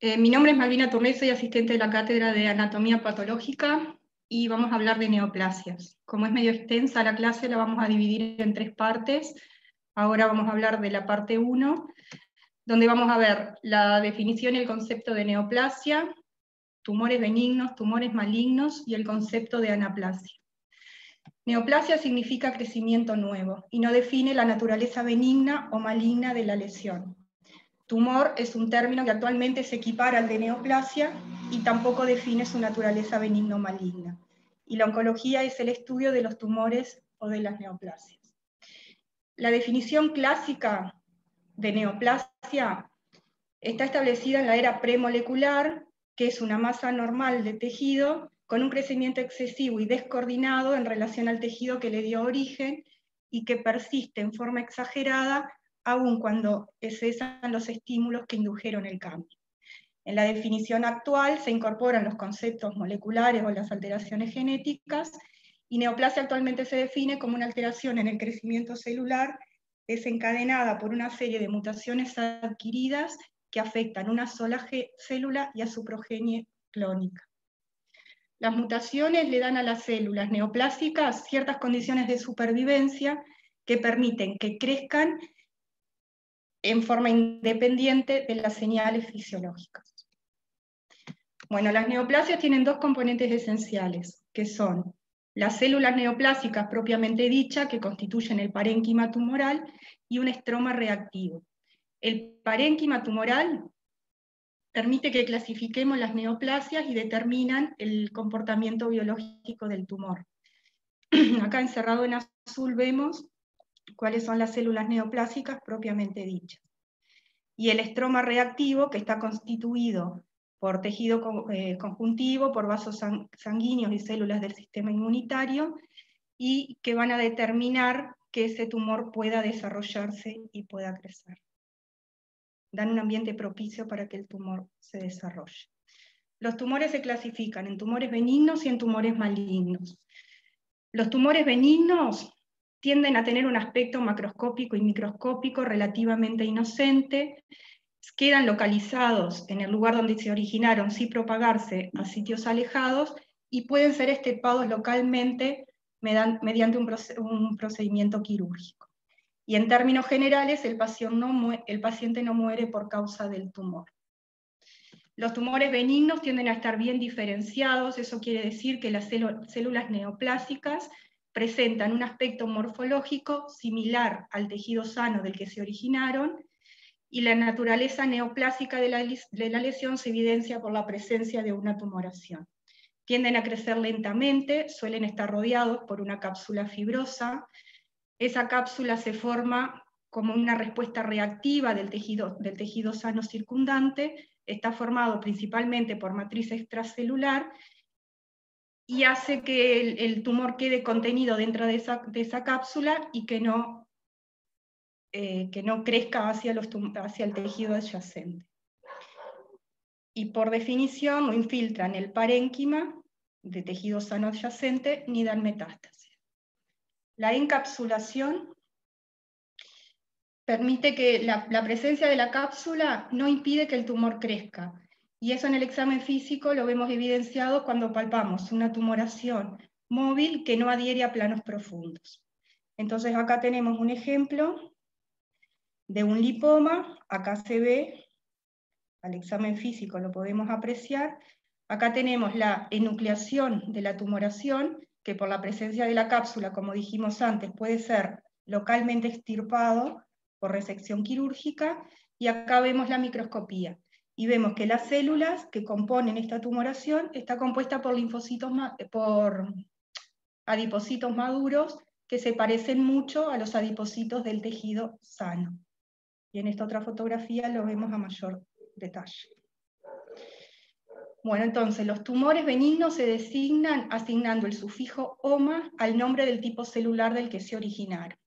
Mi nombre es Malvina Turné, soy asistente de la Cátedra de Anatomía Patológica y vamos a hablar de neoplasias. Como es medio extensa la clase, la vamos a dividir en 3 partes. Ahora vamos a hablar de la parte 1, donde vamos a ver la definición y el concepto de neoplasia, tumores benignos, tumores malignos y el concepto de anaplasia. Neoplasia significa crecimiento nuevo y no define la naturaleza benigna o maligna de la lesión. Tumor es un término que actualmente se equipara al de neoplasia y tampoco define su naturaleza benigna o maligna. Y la oncología es el estudio de los tumores o de las neoplasias. La definición clásica de neoplasia está establecida en la era premolecular, que es una masa normal de tejido con un crecimiento excesivo y descoordinado en relación al tejido que le dio origen y que persiste en forma exagerada aun cuando cesan los estímulos que indujeron el cambio. En la definición actual se incorporan los conceptos moleculares o las alteraciones genéticas, y neoplasia actualmente se define como una alteración en el crecimiento celular desencadenada por una serie de mutaciones adquiridas que afectan una sola célula y a su progenie clónica. Las mutaciones le dan a las células neoplásicas ciertas condiciones de supervivencia que permiten que crezcan en forma independiente de las señales fisiológicas. Bueno, las neoplasias tienen 2 componentes esenciales, que son las células neoplásicas propiamente dichas, que constituyen el parénquima tumoral, y un estroma reactivo. El parénquima tumoral permite que clasifiquemos las neoplasias y determinan el comportamiento biológico del tumor. Acá encerrado en azul vemos cuáles son las células neoplásicas propiamente dichas. Y el estroma reactivo, que está constituido por tejido conjuntivo, por vasos sanguíneos y células del sistema inmunitario, y que van a determinar que ese tumor pueda desarrollarse y pueda crecer. Dan un ambiente propicio para que el tumor se desarrolle. Los tumores se clasifican en tumores benignos y en tumores malignos. Los tumores benignos tienden a tener un aspecto macroscópico y microscópico relativamente inocente, quedan localizados en el lugar donde se originaron sin propagarse a sitios alejados y pueden ser extirpados localmente mediante un procedimiento quirúrgico. Y en términos generales, el paciente no muere por causa del tumor. Los tumores benignos tienden a estar bien diferenciados, eso quiere decir que las células neoplásicas presentan un aspecto morfológico similar al tejido sano del que se originaron, y la naturaleza neoplásica de la lesión se evidencia por la presencia de una tumoración. Tienden a crecer lentamente, suelen estar rodeados por una cápsula fibrosa. Esa cápsula se forma como una respuesta reactiva del tejido sano circundante, está formado principalmente por matriz extracelular y hace que el tumor quede contenido dentro de esa cápsula y que no crezca hacia el tejido adyacente. Y por definición no infiltran el parénquima de tejido sano adyacente ni dan metástasis. La encapsulación permite que la presencia de la cápsula no impide que el tumor crezca, y eso en el examen físico lo vemos evidenciado cuando palpamos una tumoración móvil que no adhiere a planos profundos. Entonces acá tenemos un ejemplo de un lipoma, acá se ve, al examen físico lo podemos apreciar, acá tenemos la enucleación de la tumoración, que por la presencia de la cápsula, como dijimos antes, puede ser localmente extirpado por resección quirúrgica, y acá vemos la microscopía, y vemos que las células que componen esta tumoración está compuesta por adipocitos maduros que se parecen mucho a los adipocitos del tejido sano. Y en esta otra fotografía lo vemos a mayor detalle. Bueno, entonces los tumores benignos se designan asignando el sufijo OMA al nombre del tipo celular del que se originaron.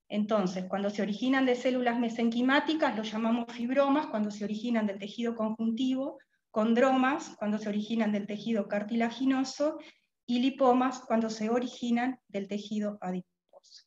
Entonces, cuando se originan de células mesenquimáticas, los llamamos fibromas, cuando se originan del tejido conjuntivo, condromas, cuando se originan del tejido cartilaginoso, y lipomas, cuando se originan del tejido adiposo.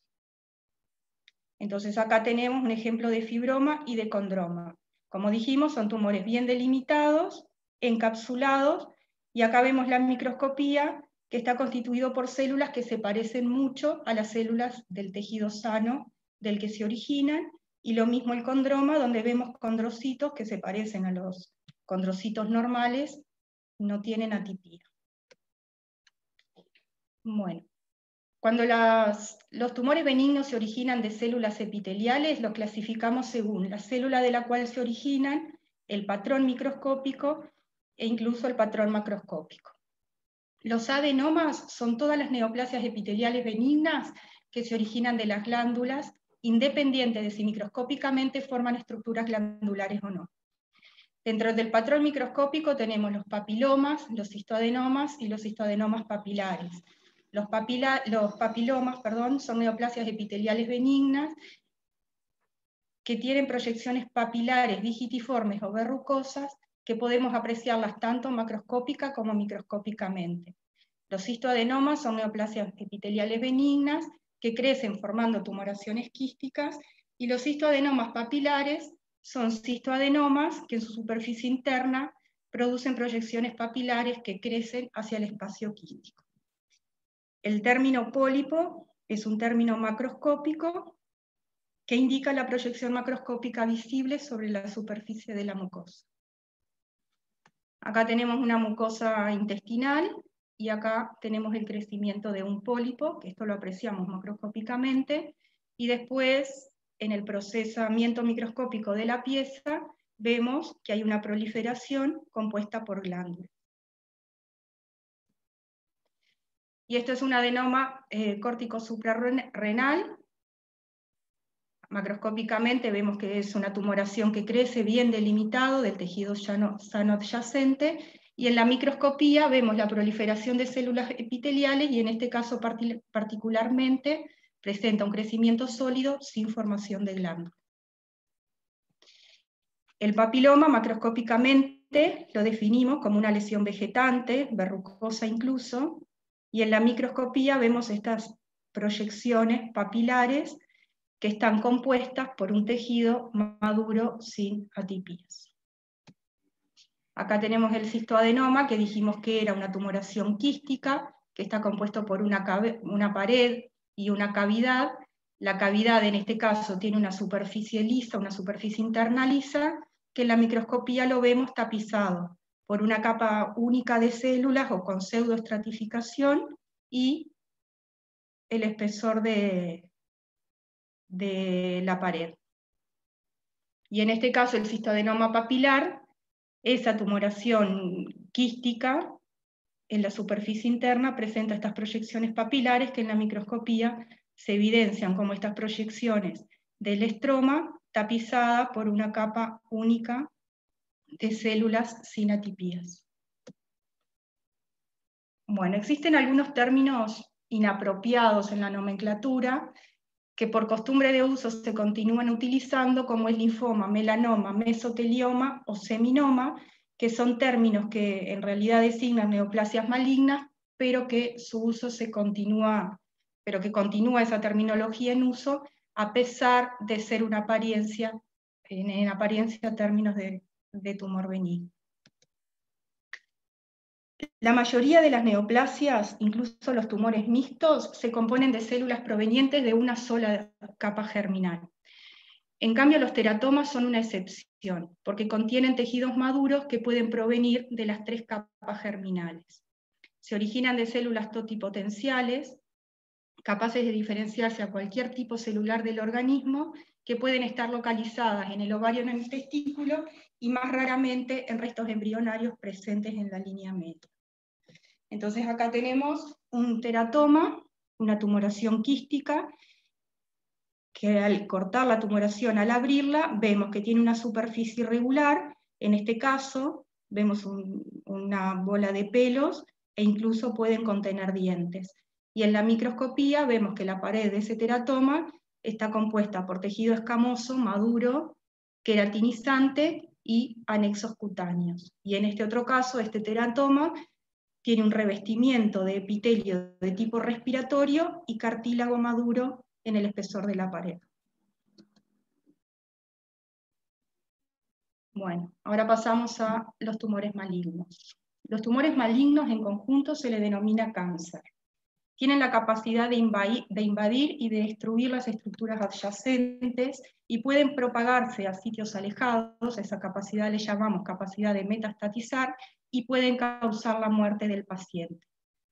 Entonces acá tenemos un ejemplo de fibroma y de condroma. Como dijimos, son tumores bien delimitados, encapsulados, y acá vemos la microscopía, que está constituido por células que se parecen mucho a las células del tejido sano del que se originan, y lo mismo el condroma, donde vemos condrocitos que se parecen a los condrocitos normales, no tienen atipía. Bueno, cuando los tumores benignos se originan de células epiteliales, los clasificamos según la célula de la cual se originan, el patrón microscópico e incluso el patrón macroscópico. Los adenomas son todas las neoplasias epiteliales benignas que se originan de las glándulas, independiente de si microscópicamente forman estructuras glandulares o no. Dentro del patrón microscópico tenemos los papilomas, los cistoadenomas y los cistoadenomas papilares. Los papilomas, son neoplasias epiteliales benignas que tienen proyecciones papilares digitiformes o verrucosas que podemos apreciarlas tanto macroscópica como microscópicamente. Los cistoadenomas son neoplasias epiteliales benignas que crecen formando tumoraciones quísticas, y los cistoadenomas papilares son cistoadenomas que en su superficie interna producen proyecciones papilares que crecen hacia el espacio quístico. El término pólipo es un término macroscópico que indica la proyección macroscópica visible sobre la superficie de la mucosa. Acá tenemos una mucosa intestinal, y acá tenemos el crecimiento de un pólipo, que esto lo apreciamos macroscópicamente, y después, en el procesamiento microscópico de la pieza, vemos que hay una proliferación compuesta por glándulas. Y esto es un adenoma córtico suprarrenal. Macroscópicamente vemos que es una tumoración que crece bien delimitado del tejido sano adyacente, y en la microscopía vemos la proliferación de células epiteliales, y en este caso particularmente presenta un crecimiento sólido sin formación de glándula. El papiloma macroscópicamente lo definimos como una lesión vegetante, verrucosa incluso, y en la microscopía vemos estas proyecciones papilares que están compuestas por un tejido maduro sin atipías. Acá tenemos el cistoadenoma, que dijimos que era una tumoración quística, que está compuesto por una pared y una cavidad. La cavidad en este caso tiene una superficie lisa, una superficie interna lisa, que en la microscopía lo vemos tapizado por una capa única de células o con pseudoestratificación, y el espesor de la pared. Y en este caso el cistoadenoma papilar, esa tumoración quística en la superficie interna presenta estas proyecciones papilares que en la microscopía se evidencian como estas proyecciones del estroma tapizada por una capa única de células sin atipías. Bueno, existen algunos términos inapropiados en la nomenclatura que por costumbre de uso se continúan utilizando, como el linfoma, melanoma, mesotelioma o seminoma, que son términos que en realidad designan neoplasias malignas, pero que su uso continúa esa terminología en uso, a pesar de ser una apariencia, en apariencia términos de tumor benigno. La mayoría de las neoplasias, incluso los tumores mixtos, se componen de células provenientes de una sola capa germinal. En cambio, los teratomas son una excepción, porque contienen tejidos maduros que pueden provenir de las 3 capas germinales. Se originan de células totipotenciales, capaces de diferenciarse a cualquier tipo celular del organismo, que pueden estar localizadas en el ovario o en el testículo, y más raramente en restos embrionarios presentes en la línea media. Entonces acá tenemos un teratoma, una tumoración quística, que al cortar la tumoración, al abrirla, vemos que tiene una superficie irregular. En este caso vemos una bola de pelos, e incluso pueden contener dientes. Y en la microscopía vemos que la pared de ese teratoma está compuesta por tejido escamoso, maduro, queratinizante y anexos cutáneos. Y en este otro caso, este teratoma tiene un revestimiento de epitelio de tipo respiratorio y cartílago maduro en el espesor de la pared. Bueno, ahora pasamos a los tumores malignos. Los tumores malignos en conjunto se le denomina cáncer. Tienen la capacidad de invadir y de destruir las estructuras adyacentes y pueden propagarse a sitios alejados, esa capacidad le llamamos capacidad de metastatizar, y pueden causar la muerte del paciente.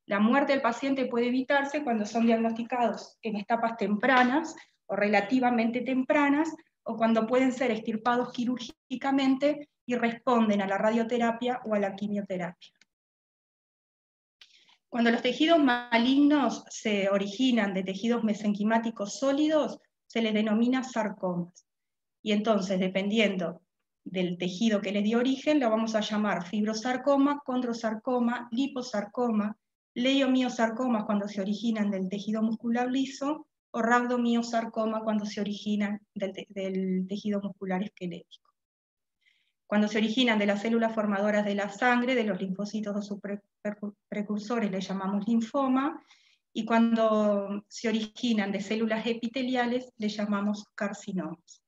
La muerte del paciente puede evitarse cuando son diagnosticados en etapas tempranas o relativamente tempranas, o cuando pueden ser extirpados quirúrgicamente y responden a la radioterapia o a la quimioterapia. Cuando los tejidos malignos se originan de tejidos mesenquimáticos sólidos, se les denomina sarcomas. Y entonces, dependiendo del tejido que les dio origen, lo vamos a llamar fibrosarcoma, condrosarcoma, liposarcoma, leiomiosarcomas cuando se originan del tejido muscular liso, o rhabdomiosarcoma cuando se originan del tejido muscular esquelético. Cuando se originan de las células formadoras de la sangre, de los linfocitos o sus precursores, le llamamos linfoma, y cuando se originan de células epiteliales, le llamamos carcinomas.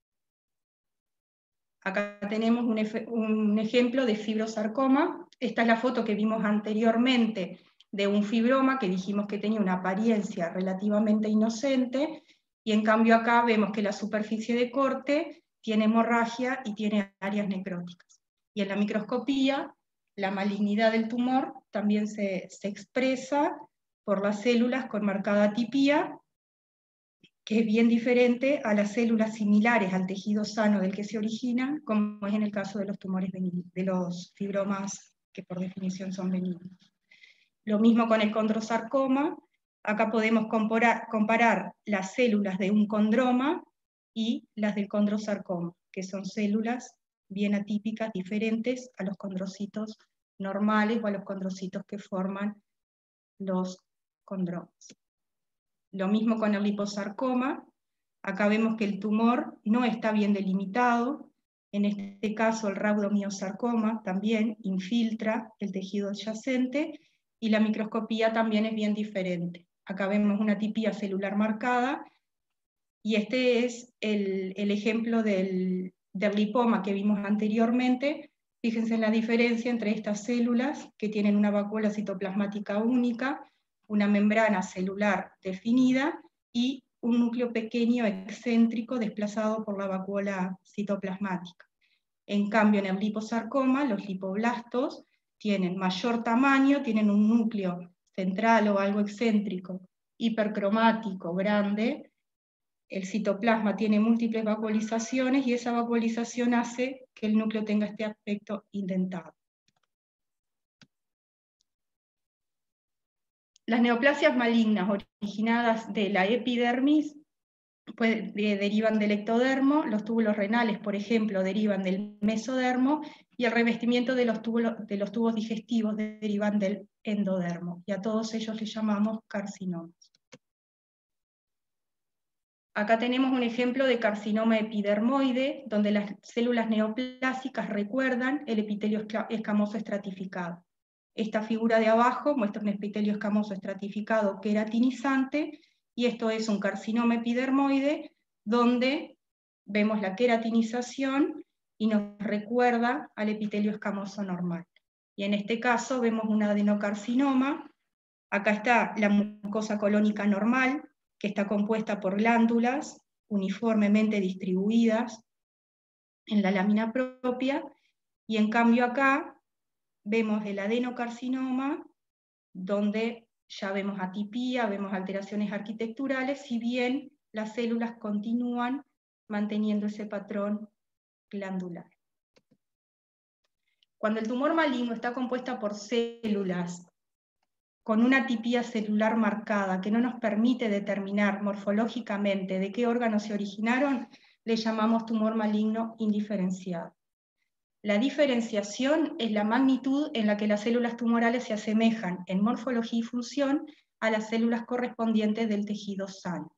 Acá tenemos un ejemplo de fibrosarcoma. Esta es la foto que vimos anteriormente de un fibroma que dijimos que tenía una apariencia relativamente inocente, y en cambio acá vemos que la superficie de corte tiene hemorragia y tiene áreas necróticas. Y en la microscopía, la malignidad del tumor también se expresa por las células con marcada atipía, que es bien diferente a las células similares al tejido sano del que se originan, como es en el caso de los tumores benignos, de los fibromas que por definición son benignos. Lo mismo con el condrosarcoma. Acá podemos comparar las células de un condroma y las del condrosarcoma, que son células bien atípicas, diferentes a los condrocitos normales o a los condrocitos que forman los condromas. Lo mismo con el liposarcoma. Acá vemos que el tumor no está bien delimitado. En este caso el rhabdomiosarcoma también infiltra el tejido adyacente, y la microscopía también es bien diferente. Acá vemos una atipía celular marcada, y este es el ejemplo del lipoma que vimos anteriormente. Fíjense en la diferencia entre estas células que tienen una vacuola citoplasmática única, una membrana celular definida y un núcleo pequeño excéntrico desplazado por la vacuola citoplasmática. En cambio, en el liposarcoma, los lipoblastos tienen mayor tamaño, tienen un núcleo central o algo excéntrico, hipercromático, grande. El citoplasma tiene múltiples vacuolizaciones y esa vacuolización hace que el núcleo tenga este aspecto indentado. Las neoplasias malignas originadas de la epidermis derivan del ectodermo, los túbulos renales, por ejemplo, derivan del mesodermo, y el revestimiento de los tubos digestivos derivan del endodermo, y a todos ellos les llamamos carcinomas. Acá tenemos un ejemplo de carcinoma epidermoide, donde las células neoplásicas recuerdan el epitelio escamoso estratificado. Esta figura de abajo muestra un epitelio escamoso estratificado queratinizante, y esto es un carcinoma epidermoide, donde vemos la queratinización y nos recuerda al epitelio escamoso normal. Y en este caso vemos un adenocarcinoma. Acá está la mucosa colónica normal, que está compuesta por glándulas uniformemente distribuidas en la lámina propia, y en cambio acá vemos el adenocarcinoma, donde ya vemos atipía, vemos alteraciones arquitecturales, si bien las células continúan manteniendo ese patrón glandular. Cuando el tumor maligno está compuesta por células con una atipía celular marcada que no nos permite determinar morfológicamente de qué órganos se originaron, le llamamos tumor maligno indiferenciado. La diferenciación es la magnitud en la que las células tumorales se asemejan en morfología y función a las células correspondientes del tejido sano.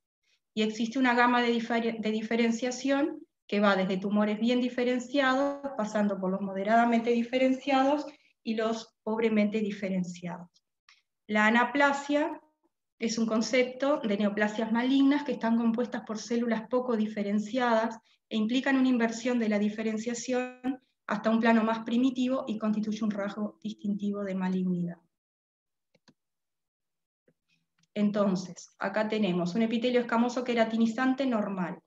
Y existe una gama de diferenciación que va desde tumores bien diferenciados, pasando por los moderadamente diferenciados y los pobremente diferenciados. La anaplasia es un concepto de neoplasias malignas que están compuestas por células poco diferenciadas e implican una inversión de la diferenciación hasta un plano más primitivo y constituye un rasgo distintivo de malignidad. Entonces, acá tenemos un epitelio escamoso queratinizante normal.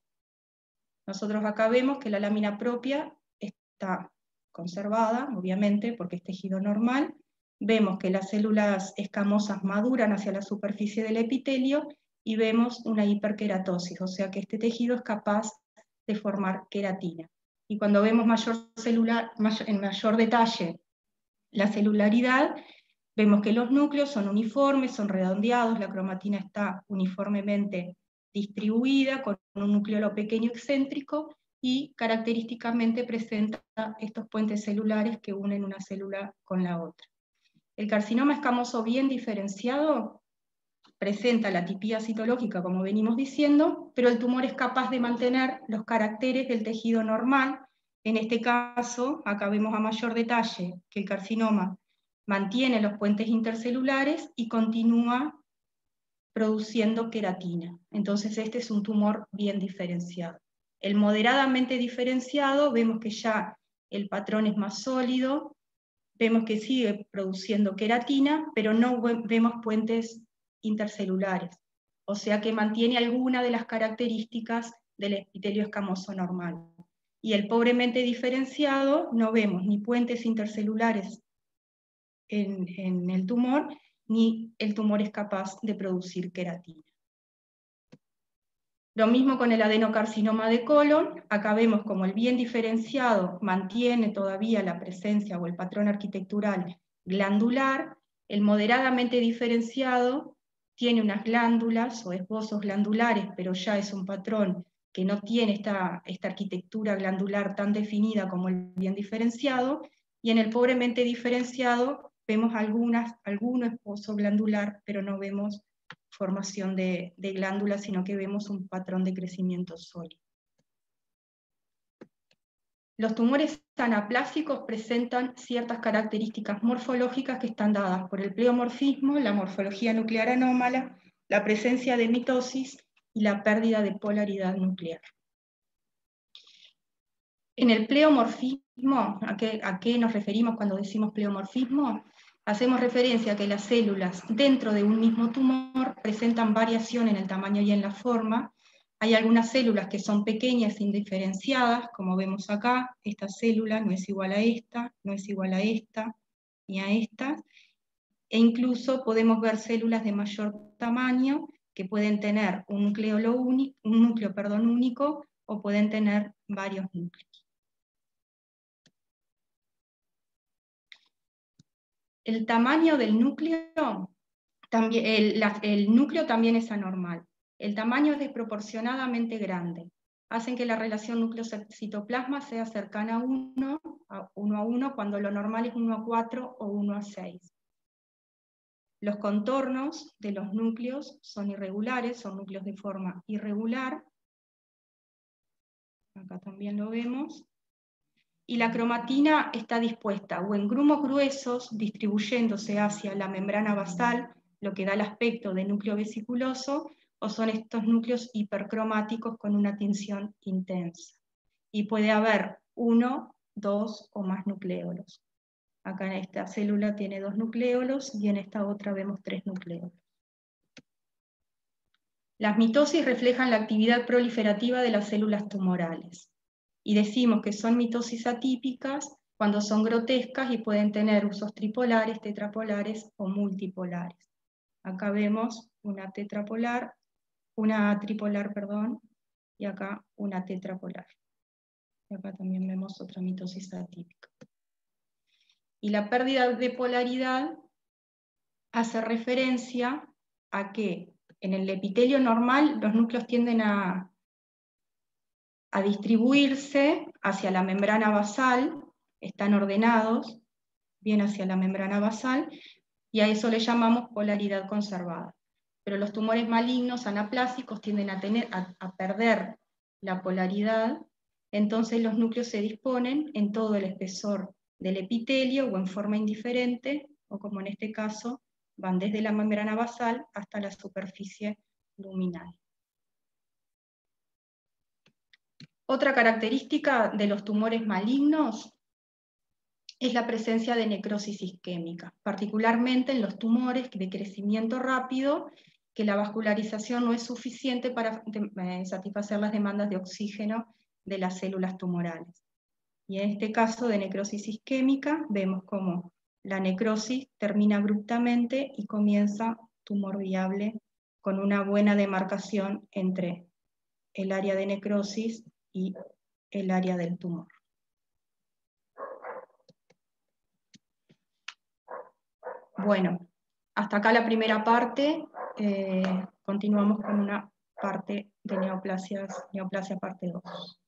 Nosotros acá vemos que la lámina propia está conservada, obviamente, porque es tejido normal. Vemos que las células escamosas maduran hacia la superficie del epitelio y vemos una hiperkeratosis, o sea que este tejido es capaz de formar queratina. Y cuando vemos en mayor detalle la celularidad, vemos que los núcleos son uniformes, son redondeados, la cromatina está uniformemente distribuida, con un núcleo pequeño excéntrico, y característicamente presenta estos puentes celulares que unen una célula con la otra. El carcinoma escamoso bien diferenciado presenta la atipía citológica, como venimos diciendo, pero el tumor es capaz de mantener los caracteres del tejido normal. En este caso, acá vemos a mayor detalle que el carcinoma mantiene los puentes intercelulares y continúa produciendo queratina. Entonces este es un tumor bien diferenciado. El moderadamente diferenciado, vemos que ya el patrón es más sólido, vemos que sigue produciendo queratina, pero no vemos puentes intercelulares, o sea que mantiene alguna de las características del epitelio escamoso normal. Y el pobremente diferenciado, no vemos ni puentes intercelulares en el tumor, ni el tumor es capaz de producir queratina. Lo mismo con el adenocarcinoma de colon, acá vemos como el bien diferenciado mantiene todavía la presencia o el patrón arquitectural glandular, el moderadamente diferenciado tiene unas glándulas o esbozos glandulares, pero ya es un patrón que no tiene esta arquitectura glandular tan definida como el bien diferenciado, y en el pobremente diferenciado vemos algún esbozo glandular, pero no vemos formación de glándulas, sino que vemos un patrón de crecimiento sólido. Los tumores anaplásicos presentan ciertas características morfológicas que están dadas por el pleomorfismo, la morfología nuclear anómala, la presencia de mitosis y la pérdida de polaridad nuclear. En el pleomorfismo, ¿a qué nos referimos cuando decimos pleomorfismo? Hacemos referencia a que las células dentro de un mismo tumor presentan variación en el tamaño y en la forma. Hay algunas células que son pequeñas e indiferenciadas, como vemos acá, esta célula no es igual a esta, no es igual a esta, ni a esta, e incluso podemos ver células de mayor tamaño que pueden tener un núcleo único o pueden tener varios núcleos. El tamaño del núcleo, el núcleo también es anormal. El tamaño es desproporcionadamente grande. Hacen que la relación núcleo-citoplasma sea cercana a 1 a 1, cuando lo normal es 1 a 4 o 1 a 6. Los contornos de los núcleos son irregulares, son núcleos de forma irregular. Acá también lo vemos. Y la cromatina está dispuesta o en grumos gruesos, distribuyéndose hacia la membrana basal, lo que da el aspecto de núcleo vesiculoso, o son estos núcleos hipercromáticos con una tinción intensa. Y puede haber 1, 2 o más nucleolos. Acá en esta célula tiene 2 nucleolos y en esta otra vemos 3 nucleolos. Las mitosis reflejan la actividad proliferativa de las células tumorales. Y decimos que son mitosis atípicas cuando son grotescas y pueden tener usos tripolares, tetrapolares o multipolares. Acá vemos una tripolar, y acá una tetrapolar. Y acá también vemos otra mitosis atípica. Y la pérdida de polaridad hace referencia a que en el epitelio normal los núcleos tienden a distribuirse hacia la membrana basal, están ordenados bien hacia la membrana basal, y a eso le llamamos polaridad conservada. Pero los tumores malignos anaplásicos tienden a perder la polaridad, entonces los núcleos se disponen en todo el espesor del epitelio o en forma indiferente, o como en este caso, van desde la membrana basal hasta la superficie luminal. Otra característica de los tumores malignos es la presencia de necrosis isquémica, particularmente en los tumores de crecimiento rápido, que la vascularización no es suficiente para satisfacer las demandas de oxígeno de las células tumorales. Y en este caso de necrosis isquémica, vemos cómo la necrosis termina abruptamente y comienza tumor viable con una buena demarcación entre el área de necrosis y el área del tumor. Bueno, hasta acá la primera parte. Continuamos con una parte de neoplasia parte 2.